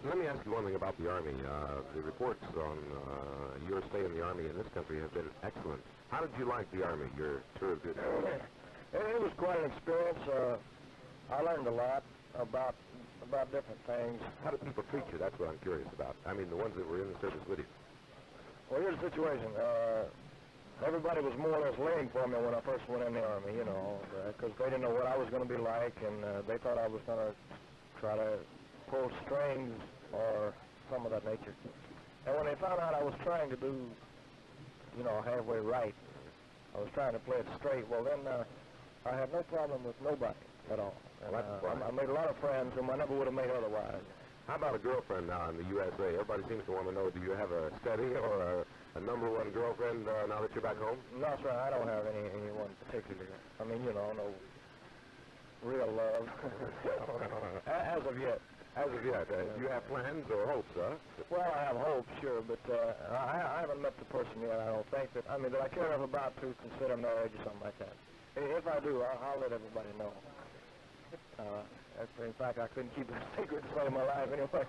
let me ask you one thing about the Army. The reports on your stay in the Army in this country have been excellent. How did you like the Army, your tour of duty? It was quite an experience. I learned a lot about different things. How did people treat you? That's what I'm curious about. I mean, the ones that were in the service with you. Well, here's the situation. Everybody was more or less laying for me when I first went in the Army, you know, because they didn't know what I was going to be like, and they thought I was going to try to pull strings or some of that nature. And when they found out I was trying to do, you know, halfway right, I was trying to play it straight, well, then I had no problem with nobody at all. And, I made a lot of friends whom I never would have made otherwise. How about a girlfriend now in the USA? Everybody seems to want to know, do you have a steady or a number one girlfriend now that you're back home? No, sir, I don't have anyone particular. I mean, you know, no real love. As of yet. As of yet. Do you have plans or hopes, huh? Well, I have hopes, sure, but I haven't met the person yet, I don't think. That I care enough about to consider marriage or something like that. If I do, I'll let everybody know. In fact, I couldn't keep it a secret to save my life anyway.